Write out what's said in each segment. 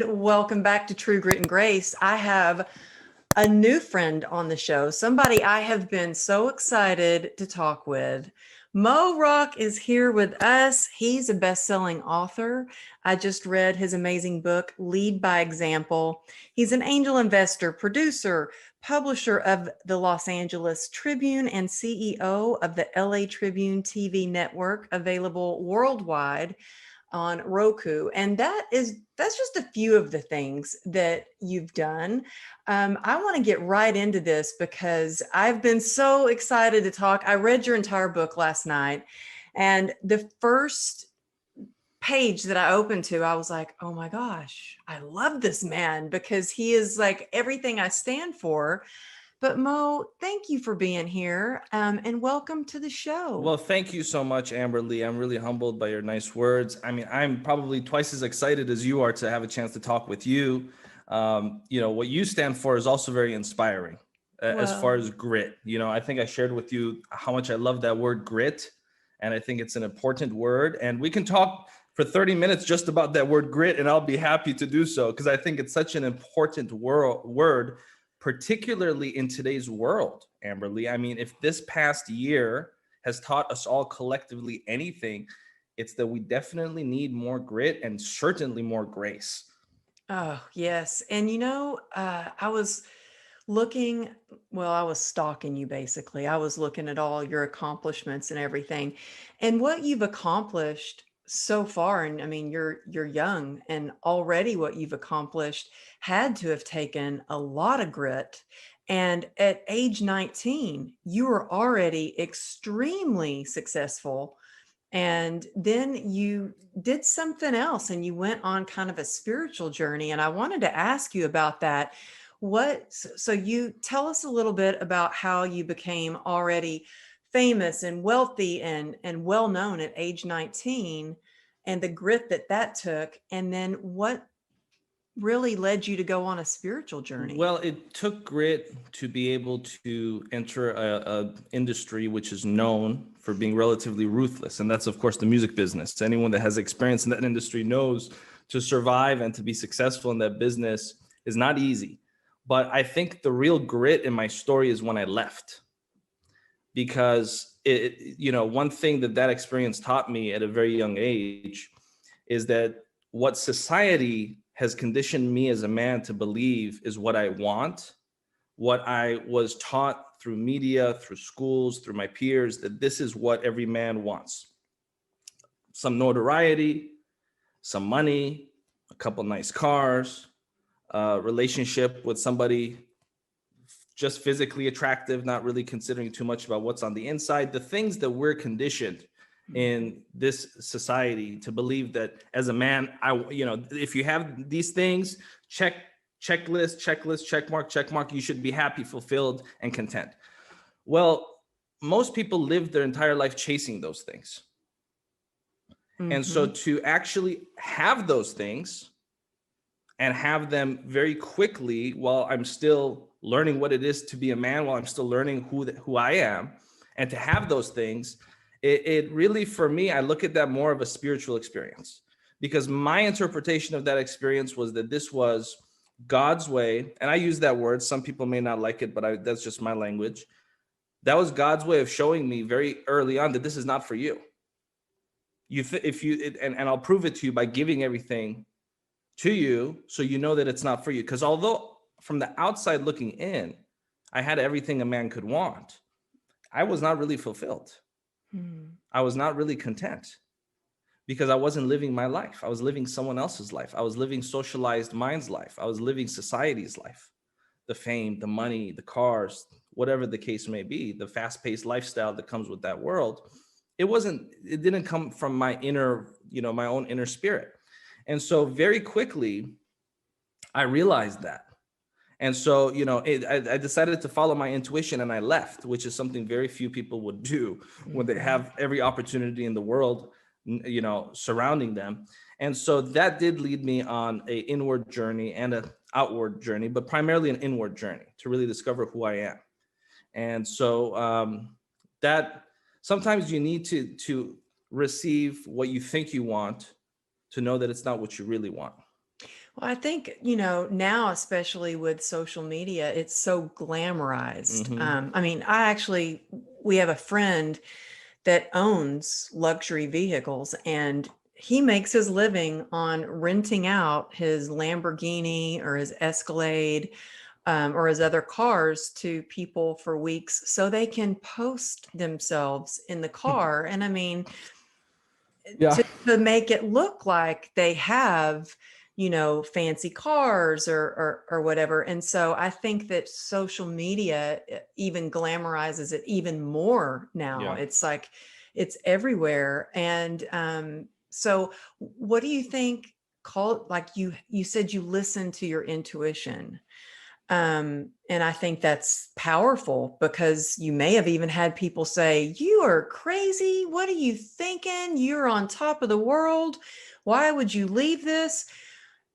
welcome back to True Grit and Grace. I have a new friend on the show, somebody I have been so excited to talk with. Moe Rock is here with us. He's a best-selling author. I just read his amazing book, Lead by Example. He's an angel investor, producer, publisher of the Los Angeles Tribune, and CEO of the LA Tribune TV network, available worldwide on Roku. And that's just a few of the things that you've done. I want to get right into this because I've been so excited to talk. I read your entire book last night, and the first page that I opened to, I was like, oh my gosh, I love this man because he is like everything I stand for. But Moe, thank you for being here, and welcome to the show. Well, thank you so much, Amber Lee. I'm really humbled by your nice words. I mean, I'm probably twice as excited as you are to have a chance to talk with you. What you stand for is also very inspiring as far as grit. I think I shared with you how much I love that word grit, and I think it's an important word. And we can talk for 30 minutes just about that word grit, and I'll be happy to do so because I think it's such an important word, particularly in today's world, Amber Lee. I mean, if this past year has taught us all collectively anything, it's that we definitely need more grit and certainly more grace. Oh, yes. And I was I was stalking you basically. I was looking at all your accomplishments and everything. And what you've accomplished so far, and I mean, you're young, and already what you've accomplished had to have taken a lot of grit. And at age 19, you were already extremely successful. And then you did something else and you went on kind of a spiritual journey. And I wanted to ask you about that. So you tell us a little bit about how you became already famous and wealthy and well known at age 19, and the grit that took, and then what really led you to go on a spiritual journey. Well, it took grit to be able to enter a industry which is known for being relatively ruthless, and that's of course the music business. Anyone that has experience in that industry knows to survive and to be successful in that business is not easy. But I think the real grit in my story is when I left, because one thing that experience taught me at a very young age is that what society has conditioned me as a man to believe is what I want, what I was taught through media, through schools, through my peers, that this is what every man wants. Some notoriety, some money, a couple nice cars, a relationship with somebody just physically attractive, not really considering too much about what's on the inside, the things that we're conditioned in this society to believe that as a man, if you have these things, checklist, check mark, you should be happy, fulfilled, and content. Well, most people live their entire life chasing those things. Mm-hmm. And so to actually have those things and have them very quickly while I'm still learning what it is to be a man, while I'm still learning who I am, and to have those things, it really, for me, I look at that more of a spiritual experience, because my interpretation of that experience was that this was God's way. And I use that word. Some people may not like it, but that's just my language. That was God's way of showing me very early on that this is not for you. And I'll prove it to you by giving everything to you, so you know that it's not for you. Because although from the outside looking in, I had everything a man could want, I was not really fulfilled. I was not really content, because I wasn't living my life. I was living someone else's life. I was living socialized mind's life. I was living society's life. The fame, the money, the cars, whatever the case may be, the fast-paced lifestyle that comes with that world. It didn't come from my inner, my own inner spirit. And so very quickly, I realized that. And so, I decided to follow my intuition, and I left, which is something very few people would do when they have every opportunity in the world, surrounding them. And so that did lead me on an inward journey and an outward journey, but primarily an inward journey to really discover who I am. And so that sometimes you need to receive what you think you want to know that it's not what you really want. Well, I think, now, especially with social media, it's so glamorized. Hmm. I mean, we have a friend that owns luxury vehicles, and he makes his living on renting out his Lamborghini or his Escalade, or his other cars to people for weeks so they can post themselves in the car. And I mean, Yeah. to make it look like they have, fancy cars or whatever. And so I think that social media even glamorizes it even more now. Yeah. It's like it's everywhere. And so what do you think, like you said you listen to your intuition. And I think that's powerful, because you may have even had people say, "You are crazy. What are you thinking? You're on top of the world. Why would you leave this?"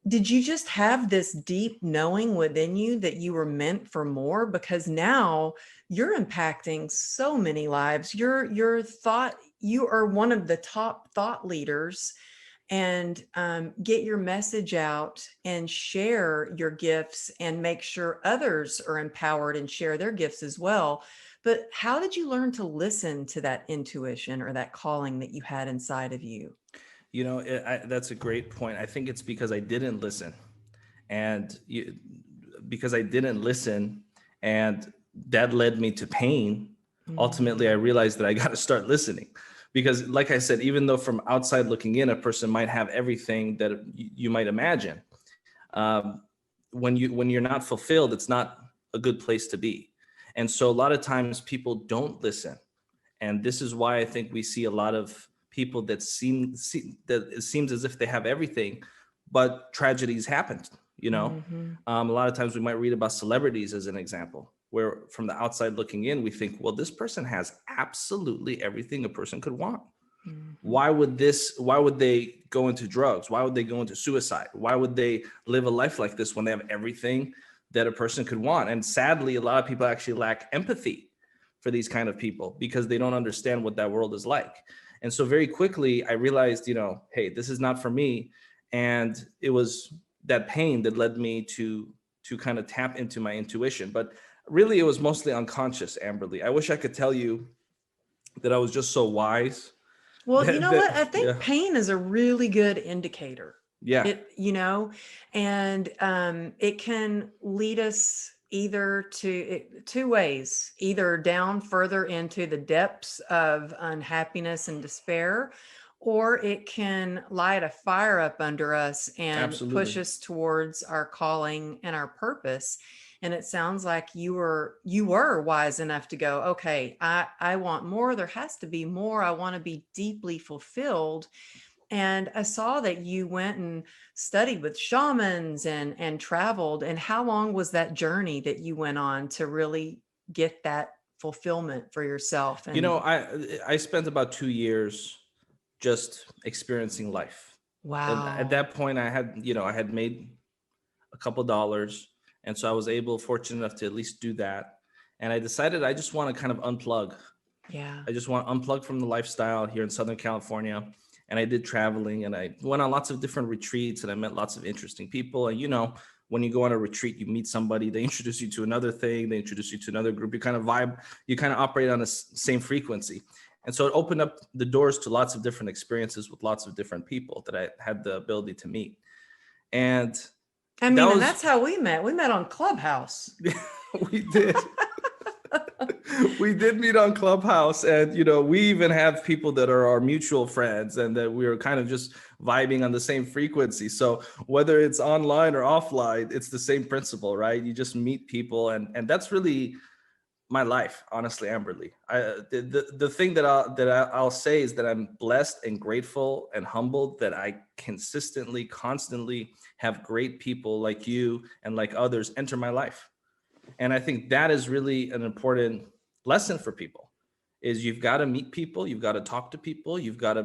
Did you just have this deep knowing within you that you were meant for more? Because now you're impacting so many lives. You are one of the top thought leaders, and get your message out and share your gifts and make sure others are empowered and share their gifts as well. But how did you learn to listen to that intuition or that calling that you had inside of you? That's a great point. I think it's because I didn't listen, and because I didn't listen, and that led me to pain. Ultimately, I Mm, realized that I got to start listening, because, like I said, even though from outside looking in, a person might have everything that you might imagine, um, when you're not fulfilled, it's not a good place to be. And so, a lot of times, people don't listen, and this is why I think we see a lot of people that that it seems as if they have everything, but tragedies happened. mhm. A lot of times we might read about celebrities as an example, where from the outside looking in, we think, well, this person has absolutely everything a person could want. Mhm. Why would they go into drugs? Why would they go into suicide? Why would they live a life like this when they have everything that a person could want? And sadly, a lot of people actually lack empathy for these kind of people, because they don't understand what that world is like. And so very quickly I realized, hey, this is not for me. And it was that pain that led me to kind of tap into my intuition. But really it was mostly unconscious, Amberly. I wish I could tell you that I was just so wise Well, you know what? I yeah. think pain is a really good indicator. Yeah, And it can lead us either two ways, either down further into the depths of unhappiness and despair, or it can light a fire up under us and push absolutely. us towards our calling and our purpose. And it sounds like you were wise enough to go, okay, I want more. There has to be more. I want to be deeply fulfilled. And I saw that you went and studied with shamans and traveled. And how long was that journey that you went on to really get that fulfillment for yourself? And I spent about 2 years just experiencing life. And at wow. that point I had made a couple dollars, and so I was fortunate enough to at least do that. And I decided I just want to kind of unplug. Yeah. I just want to unplug from the lifestyle here in Southern California. And I did traveling, and I went on lots of different retreats, and I met lots of interesting people. And when you go on a retreat, you meet somebody, they introduce you to another thing, they introduce you to another group, you kind of vibe, you kind of operate on the same frequency. And so it opened up the doors to lots of different experiences with lots of different people that I had the ability to meet. And I that mean, and was that's how we met. We met on Clubhouse. we did. We did meet on Clubhouse, and we even have people that are our mutual friends, and that we are kind of just vibing on the same frequency. So whether it's online or offline, it's the same principle, right? You just meet people, and that's really my life, honestly, Amberly. The thing I'll say is that I'm blessed and grateful and humbled that I consistently, constantly have great people like you and like others enter my life. And I think that is really an important lesson for people, is you've got to meet people, you've got to talk to people, you've got to,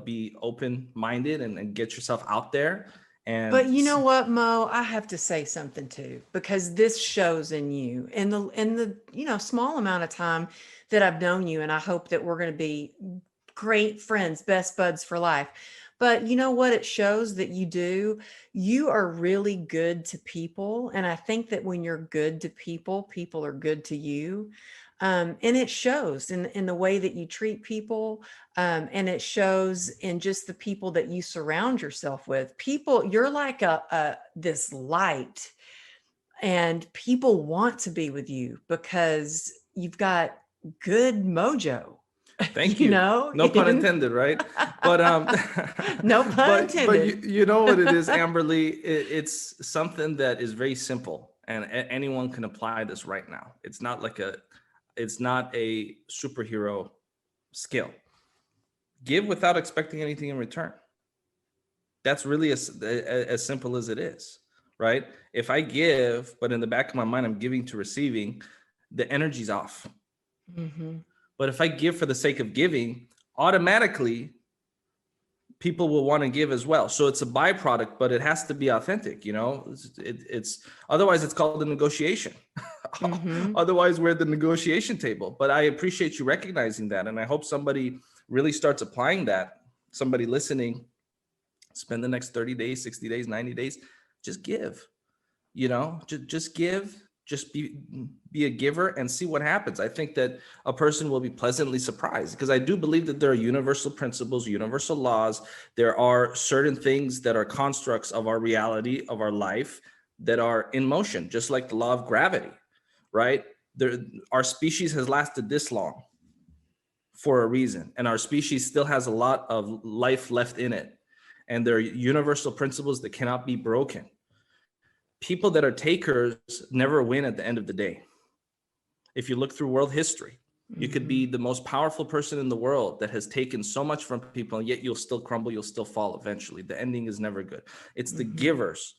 be open minded, and get yourself out there. But And you know what, Mo? I have to say something too, because this shows in you in the small amount of time that I've known you, and I hope that we're going to be great friends, best buds for life. But you know what it shows that you do? You are really good to people. And I think that when you're good to people, people are good to you. And it shows in the way that you treat people. And it shows in just the people that you surround yourself with. People, you're like this light, and people want to be with you because you've got good mojo. Thank you. No pun intended, right? But No pun intended. you know what it is, Amberly? It's something that is very simple, and anyone can apply this right now. It's not a superhero skill. Give without expecting anything in return. That's really as simple as it is, right? If I give, but in the back of my mind I'm giving to receiving, the energy's off. Mm-hmm. But if I give for the sake of giving, automatically people will want to give as well. So it's a byproduct, but it has to be authentic. It's otherwise it's called a negotiation. Mm-hmm. Otherwise we're at the negotiation table. But I appreciate you recognizing that, and I hope somebody really starts applying that. Somebody listening, spend the next 30 days, 60 days, 90 days, just give. Just give. Just be a giver and see what happens. I think that a person will be pleasantly surprised, because I do believe that there are universal principles, universal laws. There are certain things that are constructs of our reality, of our life, that are in motion, just like the law of gravity, right? Our species has lasted this long for a reason, and our species still has a lot of life left in it. And there are universal principles that cannot be broken. People that are takers never win at the end of the day. If you look through world history, you could be the most powerful person in the world that has taken so much from people, and yet you'll still crumble, you'll still fall eventually. The ending is never good. It's the givers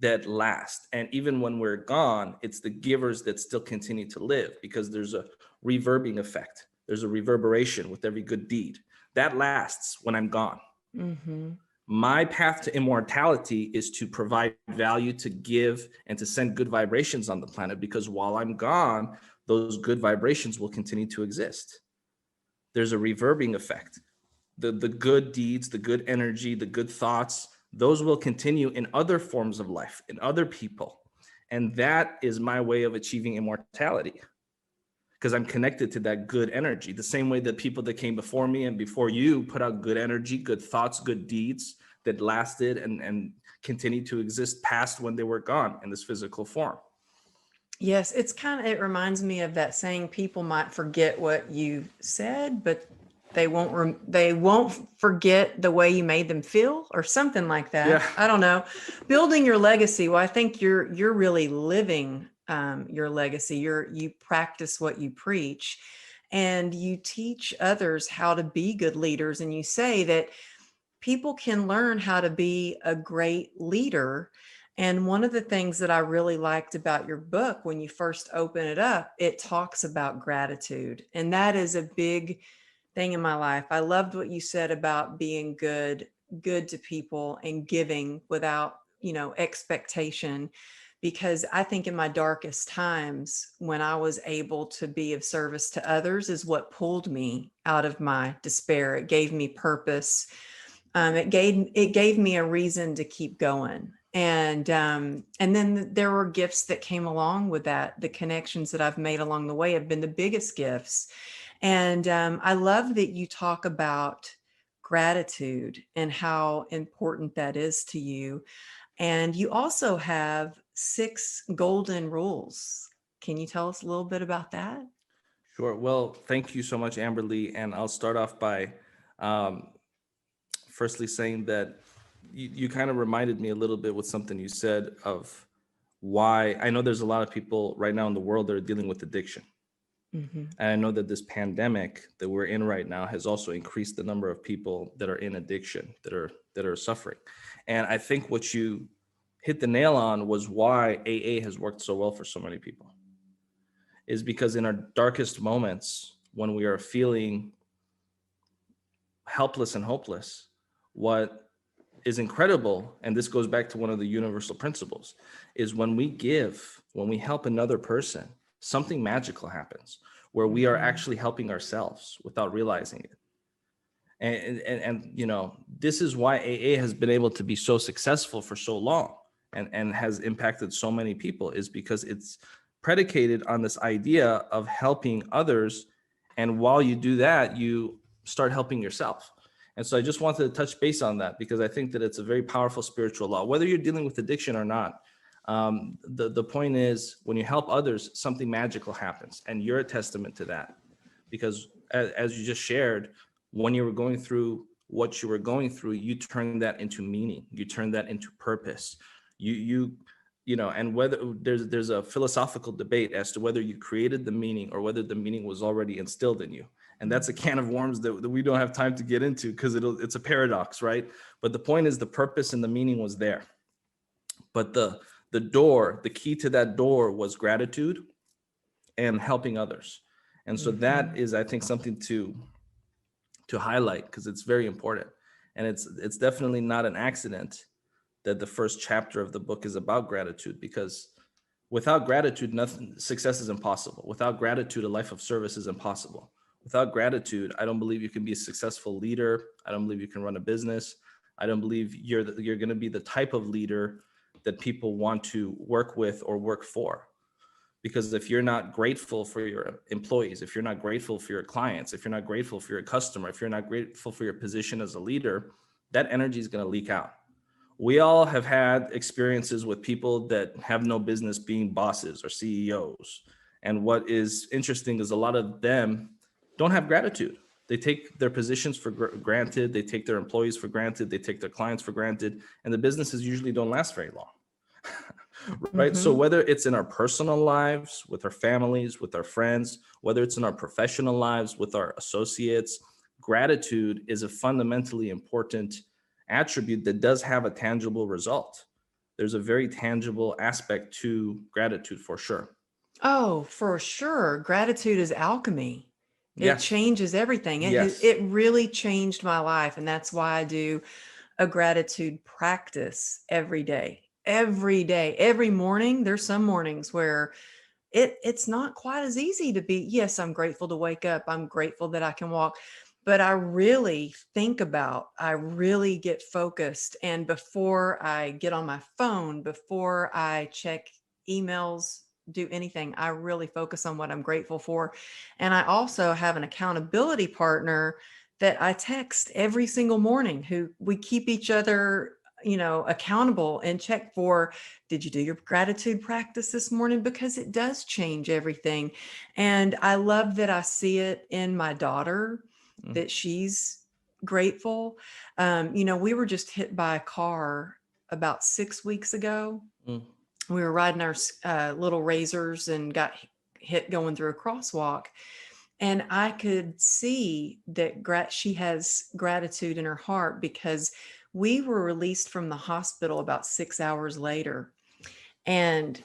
that last. And even when we're gone, it's the givers that still continue to live, because there's a reverbing effect. There's a reverberation with every good deed. That lasts when I'm gone. Mm-hmm. My path to immortality is to provide value, to give, and to send good vibrations on the planet, because while I'm gone, those good vibrations will continue to exist. There's a reverbing effect. The good deeds, the good energy, the good thoughts, those will continue in other forms of life, in other people. And that is my way of achieving immortality, because I'm connected to that good energy, the same way that people that came before me and before you put out good energy, good thoughts, good deeds that lasted and continued to exist past when they were gone in this physical form. Yes, it reminds me of that saying, people might forget what you said, but they won't forget the way you made them feel, or something like that. Yeah. I don't know. Building your legacy. Well, I think you're really living your legacy. You practice what you preach, and you teach others how to be good leaders. And you say that people can learn how to be a great leader. And one of the things that I really liked about your book, when you first open it up, it talks about gratitude. And that is a big thing in my life. I loved what you said about being good to people and giving without, expectation. Because I think in my darkest times, when I was able to be of service to others, is what pulled me out of my despair. It gave me purpose. It gave me a reason to keep going. And then there were gifts that came along with that. The connections that I've made along the way have been the biggest gifts. And I love that you talk about gratitude and how important that is to you. And you also have 6 golden rules. Can you tell us a little bit about that? Sure. Well, thank you so much, Amberly. And I'll start off by um, firstly saying that you kind of reminded me a little bit with something you said of why I know there's a lot of people right now in the world that are dealing with addiction. Mm-hmm. And I know that this pandemic that we're in right now has also increased the number of people that are in addiction, that are suffering. And I think what you hit the nail on was why AA has worked so well for so many people, is because in our darkest moments, when we are feeling helpless and hopeless, what is incredible, and this goes back to one of the universal principles, is when we give, when we help another person, something magical happens where we are actually helping ourselves without realizing it. And you know, this is why AA has been able to be so successful for so long and has impacted so many people, is because it's predicated on this idea of helping others. And while you do that, you start helping yourself. And so I just wanted to touch base on that, because I think that it's a very powerful spiritual law, whether you're dealing with addiction or not. The point is, when you help others, something magical happens, and you're a testament to that. Because as you just shared, when you were going through what you were going through, you turned that into meaning, you turned that into purpose. You know, and whether there's a philosophical debate as to whether you created the meaning or whether the meaning was already instilled in you. And that's a can of worms that we don't have time to get into, because it's a paradox, right? But the point is, the purpose and the meaning was there. But the key to that door was gratitude and helping others. And so that is, I think, something to highlight, because it's very important. And it's definitely not an accident that the first chapter of the book is about gratitude, because without gratitude, success is impossible. Without gratitude, a life of service is impossible. Without gratitude, I don't believe you can be a successful leader. I don't believe you can run a business. I don't believe you're going to be the type of leader that people want to work with or work for. Because if you're not grateful for your employees, if you're not grateful for your clients, if you're not grateful for your customer, if you're not grateful for your position as a leader, that energy is going to leak out. We all have had experiences with people that have no business being bosses or CEOs. And what is interesting is a lot of them don't have gratitude. They take their positions for granted. They take their employees for granted. They take their clients for granted. And the businesses usually don't last very long. Right? So whether it's in our personal lives, with our families, with our friends, whether it's in our professional lives, with our associates, gratitude is a fundamentally important attribute that does have a tangible result. There's a very tangible aspect to gratitude, for sure. Oh, for sure. Gratitude is alchemy. It Yes. changes everything. Yes. It really changed my life. And that's why I do a gratitude practice every day. Every day, every morning. There's some mornings where it's not quite as easy to be, yes, I'm grateful to wake up. I'm grateful that I can walk. But I really I really get focused. And before I get on my phone, before I check emails, do anything, I really focus on what I'm grateful for. And I also have an accountability partner that I text every single morning, who we keep each other, accountable and check for, did you do your gratitude practice this morning? Because it does change everything. And I love that I see it in my daughter, that she's grateful. We were just hit by a car about 6 weeks ago. We were riding our little razors and got hit going through a crosswalk. And I could see that she has gratitude in her heart, because we were released from the hospital about 6 hours later. And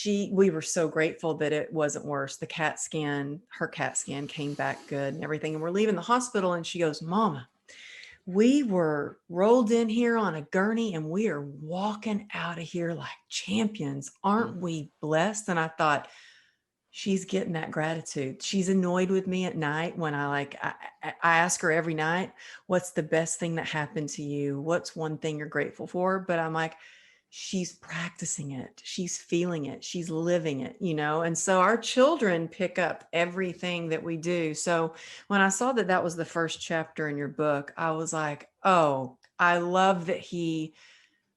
we were so grateful that it wasn't worse. Her CAT scan came back good and everything. And we're leaving the hospital and she goes, Mama, we were rolled in here on a gurney and we are walking out of here like champions. Aren't we blessed? And I thought, she's getting that gratitude. She's annoyed with me at night when I ask her every night, what's the best thing that happened to you? What's one thing you're grateful for? But I'm like, she's practicing it. She's feeling it. She's living it, And so our children pick up everything that we do. So when I saw that was the first chapter in your book, I was like, oh, I love that he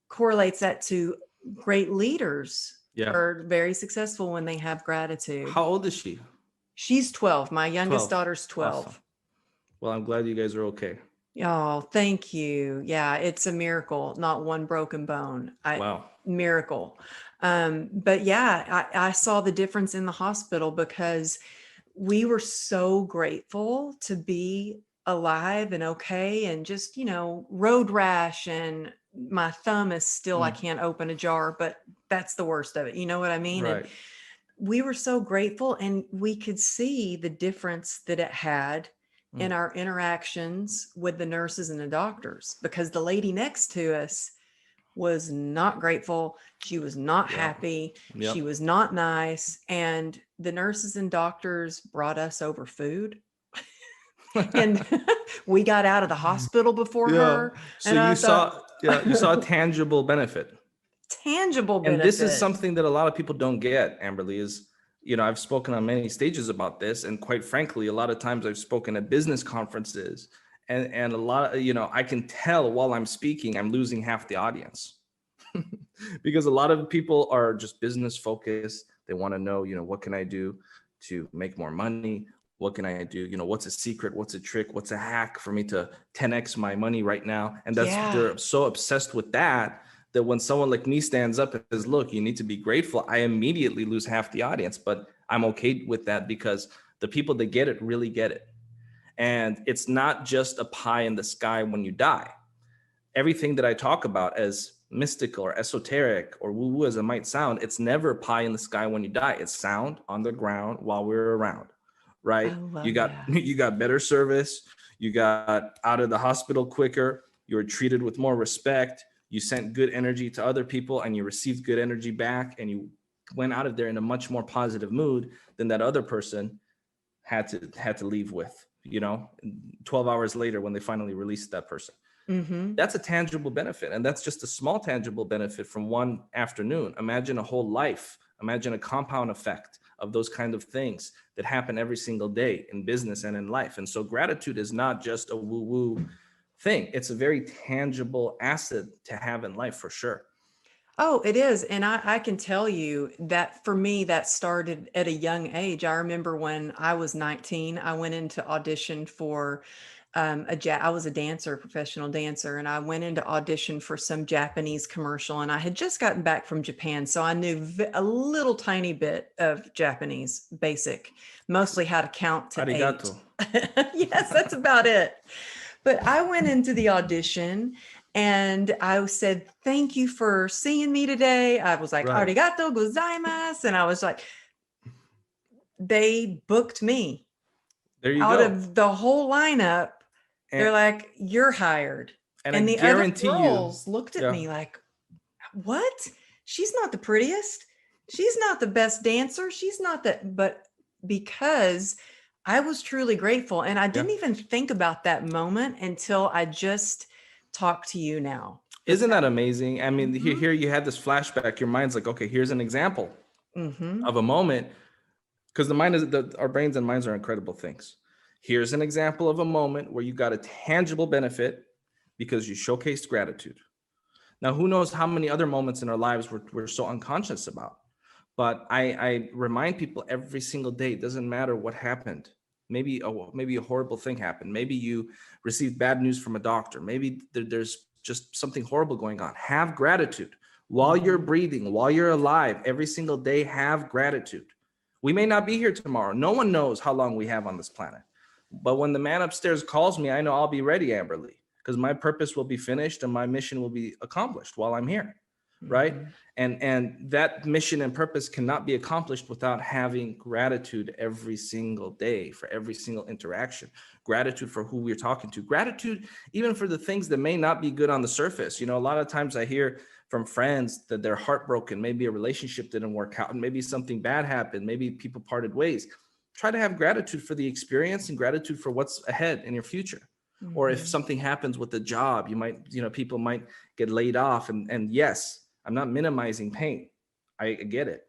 correlates that to great leaders. Yeah. Are very successful when they have gratitude. How old is she? She's 12. My youngest 12. daughter's 12. Awesome. Well, I'm glad you guys are okay. Oh, thank you. Yeah, it's a miracle. Not one broken bone. Wow. Miracle. But yeah, I saw the difference in the hospital, because we were so grateful to be alive and okay, and just, road rash, and my thumb is still, I can't open a jar, but that's the worst of it. You know what I mean? Right. And we were so grateful, and we could see the difference that it had in our interactions with the nurses and the doctors, because the lady next to us was not grateful. She was not happy. Yep. She was not nice. And the nurses and doctors brought us over food. And we got out of the hospital before Yeah. her. So And I you thought, saw, yeah, you saw a tangible benefit. tangible And this is benefit. something that a lot of people don't get, Amberly, is, I've spoken on many stages about this. And quite frankly, a lot of times I've spoken at business conferences, and a lot of, I can tell while I'm speaking, I'm losing half the audience because a lot of people are just business focused. They want to know, what can I do to make more money? What can I do? What's a secret? What's a trick? What's a hack for me to 10x my money right now? And Yeah. they're so obsessed with that when someone like me stands up and says, look, you need to be grateful, I immediately lose half the audience. But I'm okay with that because the people that get it really get it. And it's not just a pie in the sky when you die. Everything that I talk about as mystical or esoteric or woo-woo as it might sound, it's never pie in the sky when you die. It's sound on the ground while we're around, I right? You love got that. you got better service, you got out of the hospital quicker, you were treated with more respect, you sent good energy to other people and you received good energy back, and you went out of there in a much more positive mood than that other person had to leave with, 12 hours later when they finally released that person. Mm-hmm. That's a tangible benefit. And that's just a small tangible benefit from one afternoon. Imagine a whole life. Imagine a compound effect of those kind of things that happen every single day in business and in life. And so gratitude is not just a woo-woo thing. It's a very tangible asset to have in life for sure. Oh, it is. And I can tell you that for me, that started at a young age. I remember when I was 19, I went into audition for I was a dancer, professional dancer, and I went into audition for some Japanese commercial. And I had just gotten back from Japan. So I knew a little tiny bit of Japanese, basic, mostly how to count to 8. Arigato. Yes, that's about it. But I went into the audition and I said, thank you for seeing me today. I was like, Right. arigato gozaimasu. And I was like, they booked me There you out go. of the whole lineup. They're And, like, you're hired. and And I the other guarantee girls you, looked at yeah. me like, what? She's not the prettiest. She's not the best dancer. She's not that, but because I was truly grateful. And I didn't even think about that moment until I just talked to you now. Isn't that amazing? I mean, Mhm. here you had this flashback. Your mind's like, okay, here's an example Mhm. of a moment, because our brains and minds are incredible things. Here's an example of a moment where you got a tangible benefit because you showcased gratitude. Now, who knows how many other moments in our lives we're so unconscious about. But I remind people every single day, it doesn't matter what happened. Maybe a horrible thing happened. Maybe you received bad news from a doctor. Maybe there's just something horrible going on. Have gratitude. While you're breathing, while you're alive, every single day, have gratitude. We may not be here tomorrow. No one knows how long we have on this planet. But when the man upstairs calls me, I know I'll be ready, Amberly, because my purpose will be finished and my mission will be accomplished while I'm here. Right. Mhm. And that mission and purpose cannot be accomplished without having gratitude every single day for every single interaction. Gratitude for who we're talking to. Gratitude even for the things that may not be good on the surface. A lot of times I hear from friends that they're heartbroken. Maybe a relationship didn't work out, and maybe something bad happened. Maybe people parted ways. Try to have gratitude for the experience and gratitude for what's ahead in your future. Or if Mhm. something happens with the job, people might get laid off. And yes, I'm not minimizing pain. I get it.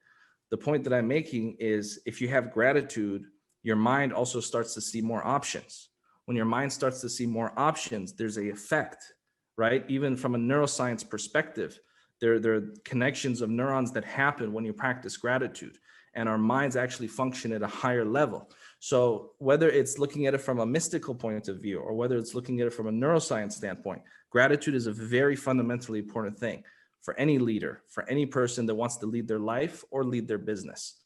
The point that I'm making is if you have gratitude, your mind also starts to see more options. When your mind starts to see more options, there's a effect, right? Even from a neuroscience perspective, there are connections of neurons that happen when you practice gratitude, and our minds actually function at a higher level. So whether it's looking at it from a mystical point of view or whether it's looking at it from a neuroscience standpoint, gratitude is a very fundamentally important thing for any leader, for any person that wants to lead their life or lead their business.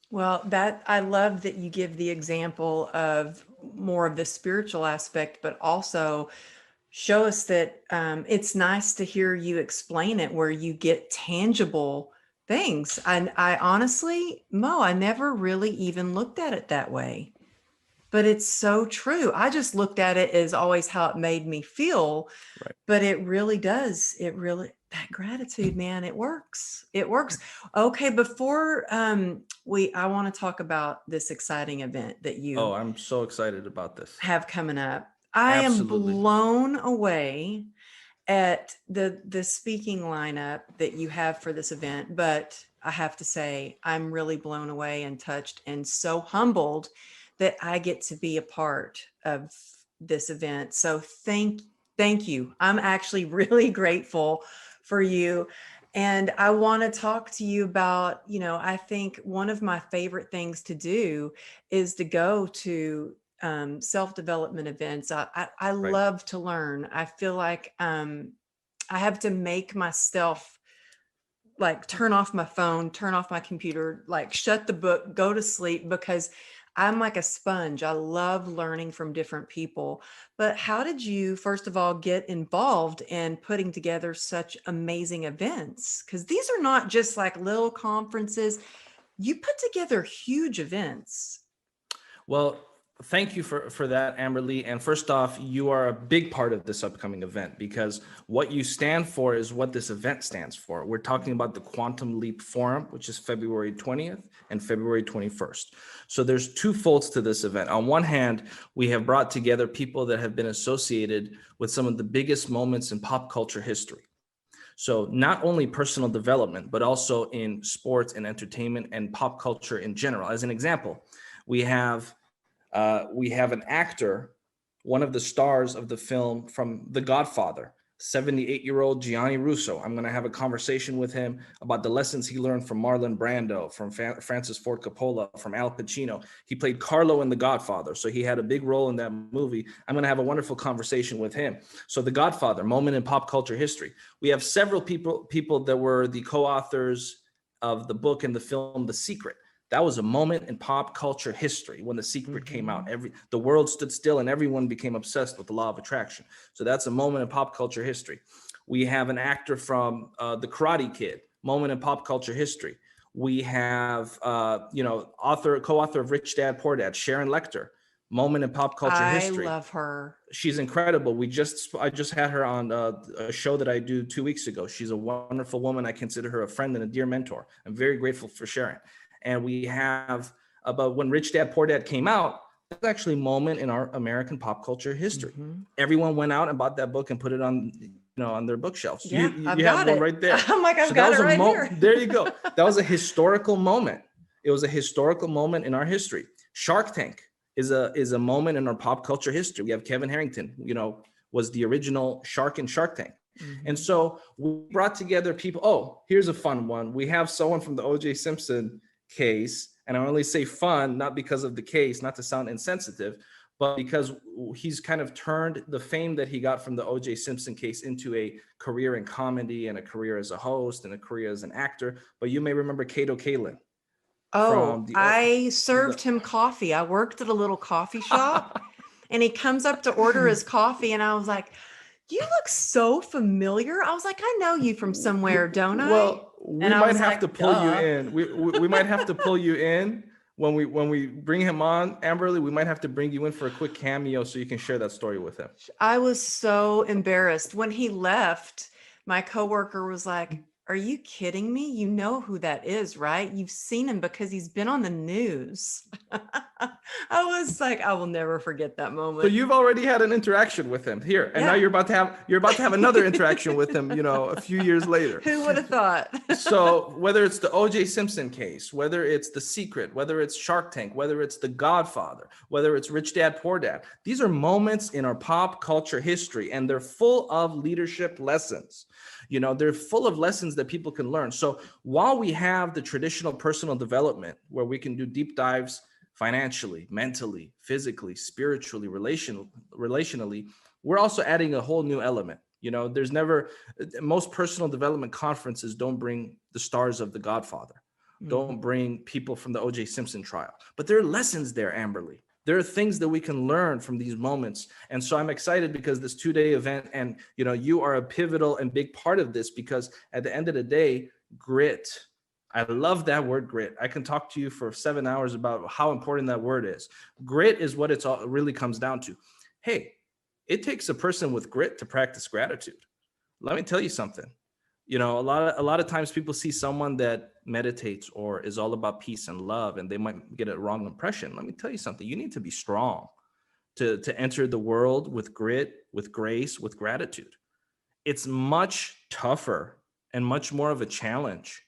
Well, that I love that you give the example of more of the spiritual aspect, but also show us that it's nice to hear you explain it where you get tangible things. I honestly, Mo, I never really even looked at it that way, but it's so true. I just looked at it as always how it made me feel, Right. but it really does. It really, That gratitude, man, it works. It works. Okay, before I want to talk about this exciting event that Oh, you I'm so excited about this. have coming up. I am Absolutely. blown away at the speaking lineup that you have for this event, but I have to say I'm really blown away and touched and so humbled that I get to be a part of this event. So thank you. I'm actually really grateful for you. And I want to talk to you about, I think one of my favorite things to do is to go to self-development events. I Right. love to learn. I feel like I have to make myself like turn off my phone, turn off my computer, like shut the book, go to sleep because I'm like a sponge. I love learning from different people. But how did you, first of all, get involved in putting together such amazing events? Because these are not just like little conferences. You put together huge events. Well, thank you for that, Amberly. And first off, you are a big part of this upcoming event because what you stand for is what this event stands for. We're talking about the Quantum Leap Forum, which is February 20th and February 21st. So there's two folds to this event. On one hand, we have brought together people that have been associated with some of the biggest moments in pop culture history. So not only personal development, but also in sports and entertainment and pop culture in general. As an example, we have an actor, one of the stars of the film from The Godfather, 78-year-old Gianni Russo. I'm going to have a conversation with him about the lessons he learned from Marlon Brando, from Francis Ford Coppola, from Al Pacino. He played Carlo in The Godfather, so he had a big role in that movie. I'm going to have a wonderful conversation with him. So The Godfather, moment in pop culture history. We have several people that were the co-authors of the book and the film The Secret. That was a moment in pop culture history when The Secret came out. The world stood still and everyone became obsessed with the law of attraction. So that's a moment in pop culture history. We have an actor from The Karate Kid, moment in pop culture history. We have, co-author of Rich Dad Poor Dad, Sharon Lecter, moment in pop culture I history. love her. She's incredible. I just had her on a show that I do 2 weeks ago. She's a wonderful woman. I consider her a friend and a dear mentor. I'm very grateful for Sharon. And we have about when Rich Dad Poor Dad came out, that's actually a moment in our American pop culture history. Everyone went out and bought that book and put it on, on their bookshelves. Yeah, I've you have got one it. right there. I'm like, I've So got that it was right here. There you go. That was a historical moment. It was a historical moment in our history. Shark Tank is a moment in our pop culture history. We have Kevin Harrington, was the original shark in Shark Tank. And so we brought together people. Oh, here's a fun one. We have someone from the O.J. Simpson case. And I only say fun, not because of the case, not to sound insensitive, but because he's kind of turned the fame that he got from the O.J. Simpson case into a career in comedy and a career as a host and a career as an actor. But you may remember Kato Kalin. Oh, I served him coffee. I worked at a little coffee shop and he comes up to order his coffee. And I was like, you look so familiar. I was like, I know you from somewhere, don't I? Well, we And I might was have like, to pull you duh. in. We might have to pull you in when we bring him on, Amberly. We might have to bring you in for a quick cameo so you can share that story with him. I was so embarrassed. When he left, my coworker was like, are you kidding me? You know who that is, right? You've seen him because he's been on the news. I was like, I will never forget that So moment. you've already had an interaction with him here, and now Yeah. you're about to have another interaction with him, a few years later. Who would have thought? So whether it's the O.J. Simpson case, whether it's The Secret, whether it's Shark Tank, whether it's The Godfather, whether it's Rich Dad Poor Dad, these are moments in our pop culture history, and they're full of leadership lessons. They're full of lessons that people can learn. So while we have the traditional personal development where we can do deep dives financially, mentally, physically, spiritually, relationally, we're also adding a whole new element. Most personal development conferences don't bring the stars of The Godfather, don't bring people from the O.J. Simpson trial, but there are lessons there, Amberly. There are things that we can learn from these moments. And so I'm excited because this 2-day event, and you are a pivotal and big part of this, because at the end of the day, grit. I love that word, grit. I can talk to you for 7 hours about how important that word is. Grit is what it really comes down to. Hey, it takes a person with grit to practice gratitude. Let me tell you something. A lot of times people see someone that meditates or is all about peace and love, and they might get a wrong impression. Let me tell you something. You need to be strong to enter the world with grit, with grace, with gratitude. It's much tougher and much more of a challenge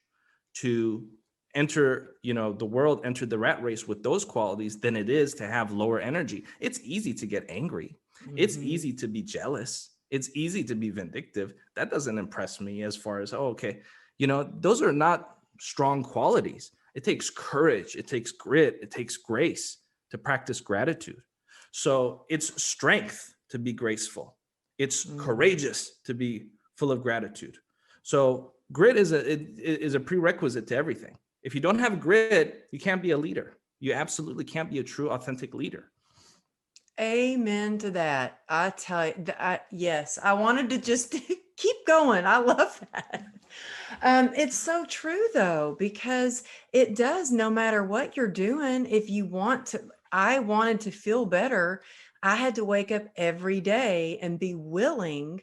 to enter the world, enter the rat race with those qualities than it is to have lower energy. It's easy to get angry. It's easy to be jealous. It's easy to be vindictive. That doesn't impress me as far as, oh, okay, those are not strong qualities. It takes courage, it takes grit, it takes grace to practice gratitude. So it's strength to be graceful. It's courageous to be full of gratitude. So grit is a prerequisite to everything. If you don't have grit, you can't be a leader. You absolutely can't be a true, authentic leader. Amen to that. I tell you, yes, I wanted to just keep going. I love that. It's so true though, because it does, no matter what you're doing, if you want to, I wanted to feel better. I had to wake up every day and be willing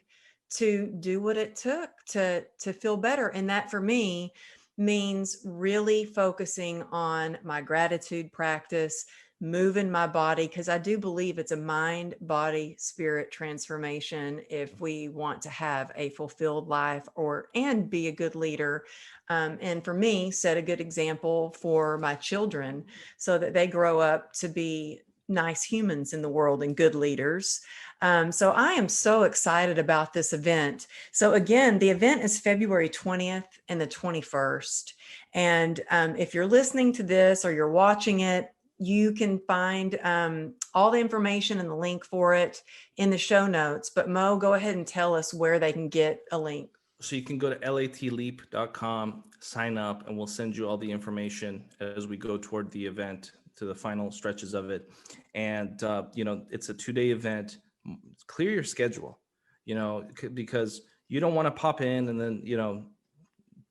to do what it took to feel better. And that for me means really focusing on my gratitude practice, moving my body, because I do believe it's a mind, body, spirit transformation if we want to have a fulfilled life and be a good leader. And for me, set a good example for my children so that they grow up to be nice humans in the world and good leaders. So I am so excited about this event. So again, the event is February 20th and the 21st. And if you're listening to this or you're watching it, you can find all the information and the link for it in the show notes. But Mo, go ahead and tell us where they can get a link. So you can go to latleap.com, sign up, and we'll send you all the information as we go toward the event, to the final stretches of it. And, it's a 2-day event. Clear your schedule, because you don't want to pop in and then,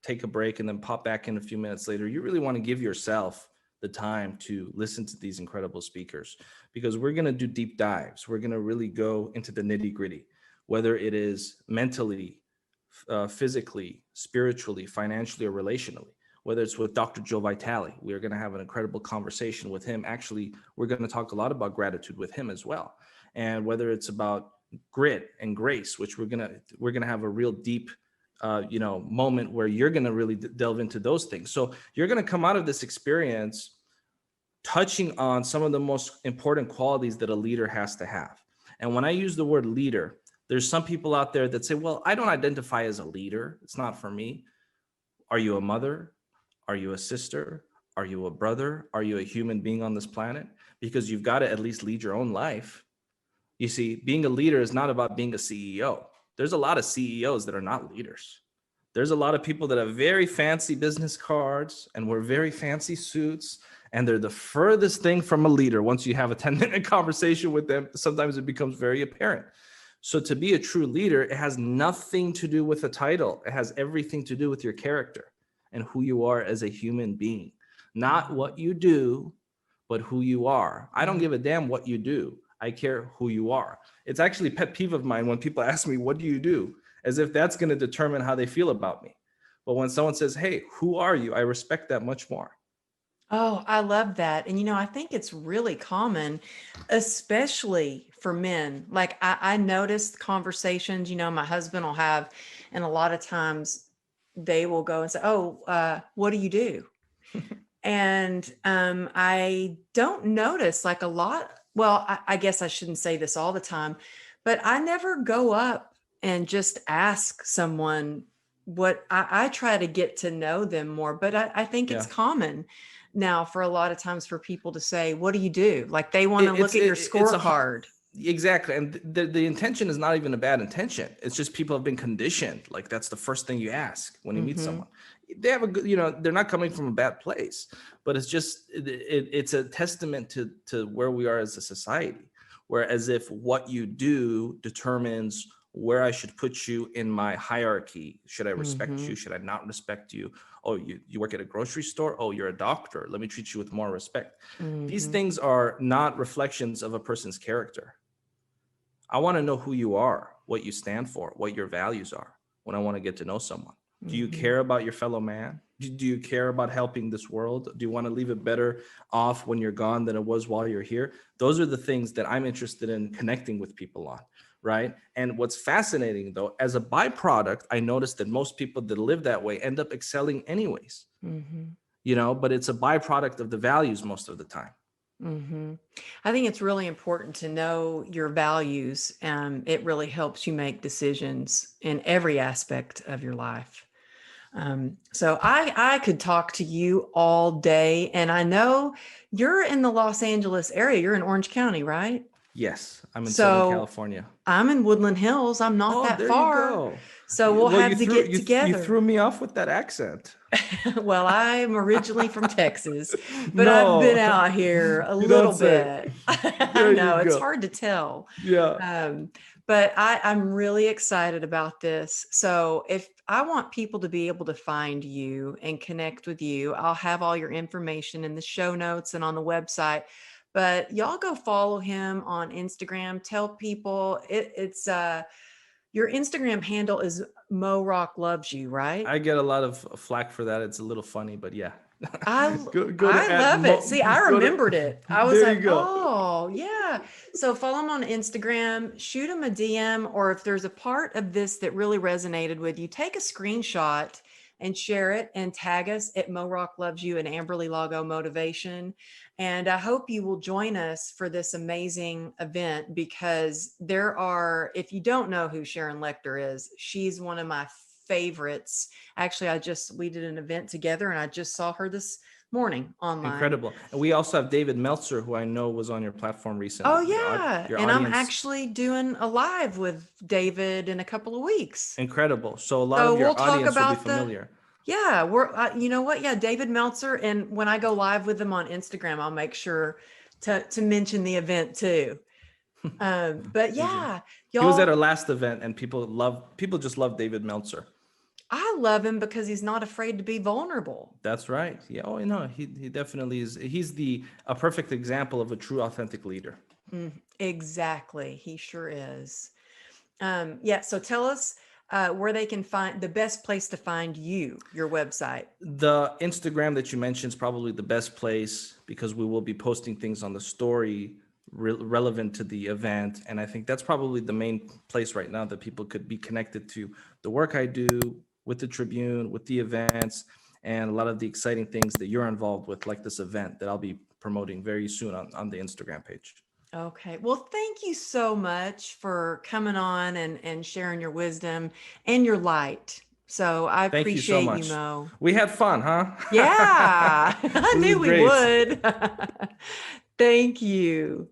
take a break and then pop back in a few minutes later. You really want to give yourself the time to listen to these incredible speakers, because we're going to do deep dives. We're going to really go into the nitty gritty, whether it is mentally, physically, spiritually, financially, or relationally. Whether it's with Dr. Joe Vitale, we are going to have an incredible conversation with him. Actually, we're going to talk a lot about gratitude with him as well. And whether it's about grit and grace, which we're going to have a real deep moment where you're going to really delve into those things. So you're going to come out of this experience touching on some of the most important qualities that a leader has to have. And when I use the word leader, there's some people out there that say, well, I don't identify as a leader. It's not for me. Are you a mother? Are you a sister? Are you a brother? Are you a human being on this planet? Because you've got to at least lead your own life. You see, being a leader is not about being a CEO. There's a lot of CEOs that are not leaders. There's a lot of people that have very fancy business cards and wear very fancy suits, and they're the furthest thing from a leader. Once you have a 10-minute conversation with them, sometimes it becomes very apparent. So to be a true leader, it has nothing to do with a title. It has everything to do with your character and who you are as a human being. Not what you do, but who you are. I don't give a damn what you do. I care who you are. It's actually a pet peeve of mine when people ask me, what do you do? As if that's going to determine how they feel about me. But when someone says, hey, who are you? I respect that much more. Oh, I love that. And, I think it's really common, especially for men. Like I noticed conversations, my husband will have, and a lot of times they will go and say, oh, what do you do? And I don't notice like a lot. Well, I guess I shouldn't say this all the time, but I never go up and just ask someone what I try to get to know them more. But I think it's common now for a lot of times for people to say, what do you do? Like they want to look at your scorecard. Exactly. And the intention is not even a bad intention. It's just people have been conditioned. Like that's the first thing you ask when you meet someone. They have a good, they're not coming from a bad place, but it's just, it's a testament to where we are as a society, where as if what you do determines where I should put you in my hierarchy. Should I respect you? Should I not respect you? Oh, you work at a grocery store? Oh, you're a doctor. Let me treat you with more respect. These things are not reflections of a person's character. I want to know who you are, what you stand for, what your values are when I want to get to know someone. Do you care about your fellow man? Do you care about helping this world? Do you want to leave it better off when you're gone than it was while you're here? Those are the things that I'm interested in connecting with people on, right? And what's fascinating, though, as a byproduct, I noticed that most people that live that way end up excelling anyways, but it's a byproduct of the values most of the time. I think it's really important to know your values. It really helps you make decisions in every aspect of your life. So I could talk to you all day, and I know you're in the Los Angeles area. You're in Orange County, right? Yes, I'm in Southern California. I'm in Woodland Hills. I'm not that there far. You go. So we'll have to get together. You threw me off with that accent. Well, I'm originally from Texas, but I've been out here a little bit. I know it's hard to tell. Yeah. But I'm really excited about this. So if I want people to be able to find you and connect with you, I'll have all your information in the show notes and on the website. But y'all go follow him on Instagram. Tell people it's your Instagram handle is Moe Rock Loves You, right? I get a lot of flack for that. It's a little funny, but yeah. I love it. See, I remembered it. I was like, oh, yeah. So follow him on Instagram, shoot him a DM, or if there's a part of this that really resonated with you, take a screenshot and share it and tag us at Moe Rock Loves You and Amberly Lago Motivation. And I hope you will join us for this amazing event, because if you don't know who Sharon Lechter is, she's one of my favorites. Actually, we did an event together and I just saw her this morning online. Incredible. And we also have David Meltzer, who I know was on your platform recently. Oh, yeah. And I'm actually doing a live with David in a couple of weeks. Incredible. So a lot of your audience will be familiar. You know what? Yeah, David Meltzer. And when I go live with them on Instagram, I'll make sure to mention the event too. But yeah, he was at our last event, and people just love David Meltzer. I love him because he's not afraid to be vulnerable. That's right. Yeah. Oh, he definitely is. He's a perfect example of a true, authentic leader. Exactly. He sure is. So tell us where they can find the best place to find you, your website. The Instagram that you mentioned is probably the best place, because we will be posting things on the story relevant to the event. And I think that's probably the main place right now that people could be connected to the work I do with the Tribune, with the events, and a lot of the exciting things that you're involved with, like this event that I'll be promoting very soon on the Instagram page. Okay. Well, thank you so much for coming on and sharing your wisdom and your light. So I appreciate you, Moe. We had fun, huh? Yeah, I knew we would. Thank you.